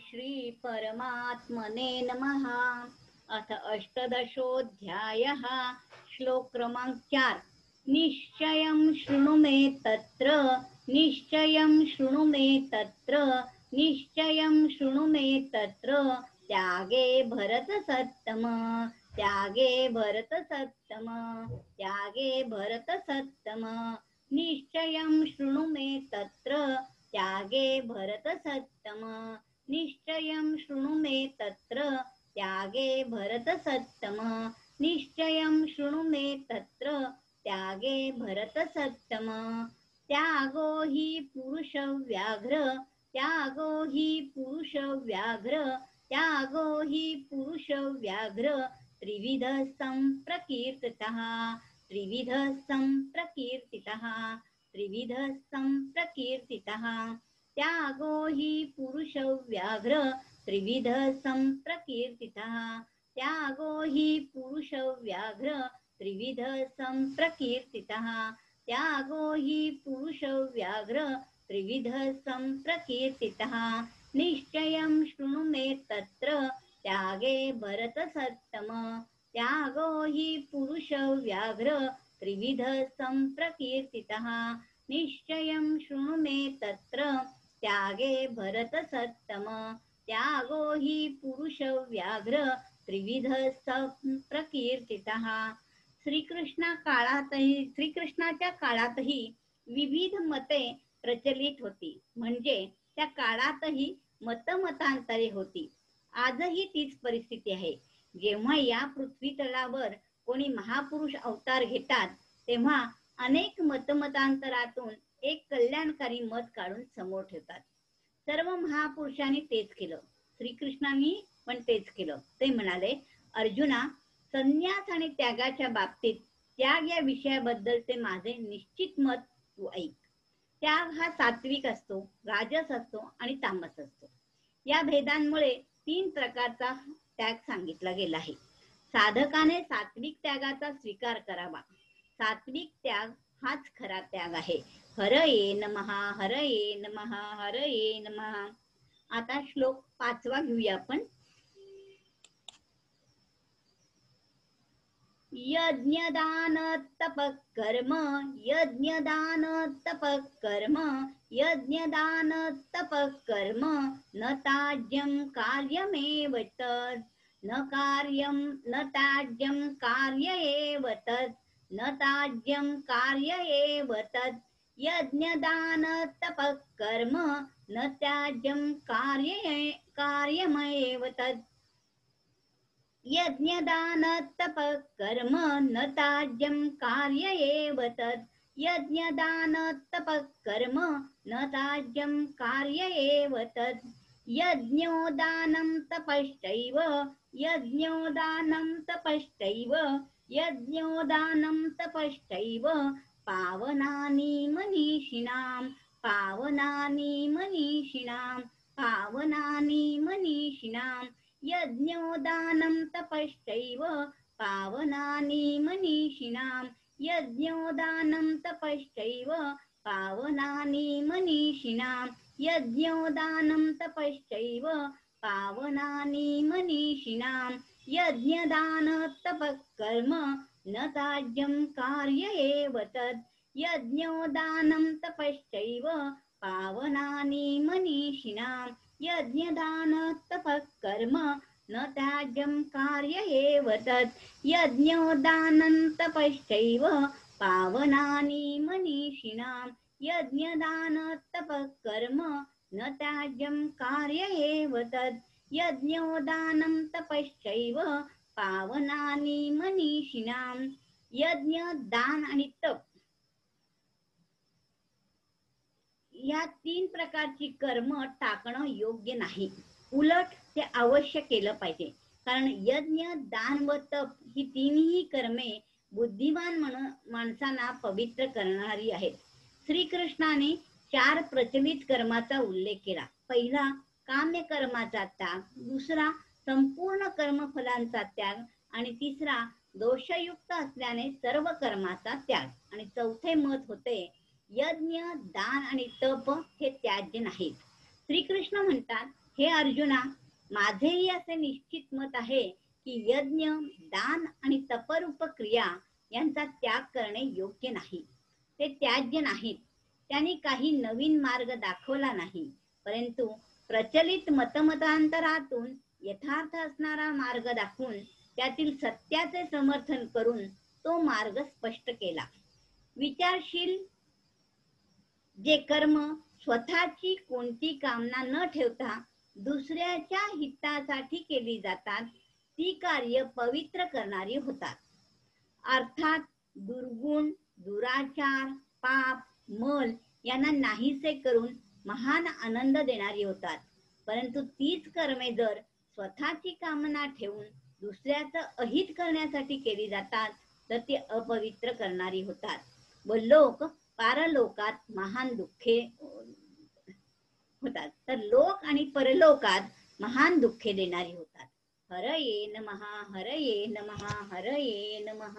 श्री परमात्मने नमः। अथ अष्टादशोऽध्यायः। श्लोक क्रमांक 4। निश्चयं शृणु मे तत्र, निश्चयं शृणु मे तत्र, निश्चयं शृणु मे तत्र, त्यागे भरतसत्तम, त्यागे भरतसत्तम, त्यागे भरतसत्तम। निश्चयं शृणु मे तत्र, त्यागे भरतसत्तम, निश्चयं शृणु मे तत्र, त्यागे भरतसत्तम, निश्चयं शृणु मे तत्र, त्यागे भरतसत्तम। त्यागो हि पुरुषव्याघ्र, त्यागो हि पुरुषव्याघ्र, त्यागो हि पुरुषव्याघ्र, त्रिविधः सम्प्रकीर्तितः, त्रिविधः सम्प्रकीर्तितः, त्रिविधः सम्प्रकीर्तितः। त्यागो हि पुरुषव्याघ्र, त्रिविधः सम्प्रकीर्तितः, त्यागो हि पुरुषव्याघ्र, त्रिविधः सम्प्रकीर्तितः, त्यागो हि पुरुषव्याघ्र, त्रिविधः सम्प्रकीर्तितः। निश्चयं शृणु मे तत्र, त्यागे भरतसत्तम, त्यागो हि पुरुषव्याघ्र, त्रिविधः सम्प्रकीर्तितः। निश्चयं शृणु मे तत्र, त्यागे भरतसत्तम, त्यागो हि पुरुषव्याघ्र, त्रिविधः सम्प्रकीर्तितः। श्रीकृष्णाच्या काळातही विविध मते प्रचलित होती, म्हणजे त्या काळातही मतमतांतरे होती. आजही तीच परिस्थिती आहे. जेव्हा या पृथ्वी तलावर कोणी महापुरुष अवतार घेतात, तेव्हा अनेक मतमतांतरातून एक कल्याणकारी मत काढून समोर ठेवतात. सर्व महापुरुषांनी तेच केलं, श्रीकृष्णांनी पण तेच केलं. ते म्हणाले, अर्जुना, संन्यास आणि त्यागाच्या बाबतीत त्याग या विषयाबद्दलचे माझे निश्चित मत तू ऐक. त्याग हा सात्विक असतो, राजस असतो आणि तामस असतो. या भेदांमुळे 3 प्रकारचा त्याग सांगितला गेला आहे. साधकाने सात्विक त्यागाचा स्वीकार करावा. सात्विक त्याग हाच खरा त्याग आहे. हरये नमः, हरये नमः, हरये नमः. आता श्लोक 5वा घेऊया आपण. यज्ञदान तपः कर्म, यज्ञदान तपः कर्म, यज्ञदान तपः कर्म, न त्याज्यं कार्यमेव तत्, न त्याज्यं कार्य एव तत्, न त्याज्यं कार्य एव तत्. यज्ञदान तपः कर्म, न त्याज्यं कार्यमेव तत्. यज्ञदान तपः कर्म, न त्याज्यं कार्य एव तत्. यज्ञदान तपः कर्म, न त्याज्यं कार्य एव तत्. यज्ञोदानं तपश्चैव, यज्ञोदानं तपश्चैव, यज्ञोदानं तपश्चैव, पावनानि मनीषिणां, पावनानि मनीषिणां, पावनानि मनीषिणां. यज्ञोदानं तपश्चैव, पावनानि मनीषिणां, यज्ञोदानं तपश्चैव, पावनानि मनीषिणां. यज्ञोदानं तपश्चैव, पावनानि मनीषिणां. यज्ञदान तपः कर्म, न त्याज्यं कार्य एव तत्. यज्ञोदानं तपश्चैव, पावनानि मनीषिणां. यज्ञदान तपः कर्म, न त्याज्यं कार्य एव तत्. यज्ञोदानं तपश्चैव, पावनानि मनीषिणां. यज्ञदान तपः कर्म, न त्याज्यं कार्य एव तत्. यज्ञोदानं तपश्चैव, पावनानि मनीषिणां. यज्ञ, दान आणि तप या 3 प्रकारची कर्म टाकणं योग्य नाही. उलट ते अवश्य केलं पाहिजे. कारण यज्ञ, दान व तप ही 3ही कर्मे बुद्धिमान माणसांना पवित्र करणारी आहेत. श्रीकृष्णाने 4 प्रचलित कर्माचा उल्लेख केला. पहिला काम्य कर्माचा त्याग, दुसरा संपूर्ण कर्मफलांचा त्याग आणि तिसरा दोषयुक्त असल्याने सर्व कर्माचा त्याग. आणि चौथे मत होते, यज्ञ, दान आणि तप हे त्याज्य नाहीत. श्रीकृष्ण म्हणतात, हे अर्जुना, माझेही असे निश्चित मत आहे की यज्ञ, दान आणि तपरूप क्रिया यांचा त्याग करणे योग्य नाही. ते त्याज्य नाहीत. त्यांनी काही नवीन मार्ग दाखवला नाही, परंतु प्रचलित मतमतांतरातून यथार्थ असणारा मार्ग दाखवून त्यातील सत्याचे समर्थन करून तो मार्ग स्पष्ट केला. विचारशील जे कर्म स्वतःची कोणती कामना न ठेवता दुसऱ्याच्या हितासाठी केली जातात, ती कार्य पवित्र करणारी होतात. अर्थात दुर्गुण, दुराचार, पाप, मल यांना नाहीसे करून महान आनंद देणारी होतात. परंतु तीच कर्मे जर स्वतःची कामना ठेवून दुसऱ्याचं अहित करण्यासाठी केली जातात, तर ती अपवित्र करणारी होतात व लोक पारलोकात महान दुःखे होतात. तर लोक आणि परलोकात महान दुःखे देणारी होतात. हरये नमः, हरये नमः, हरये नमः.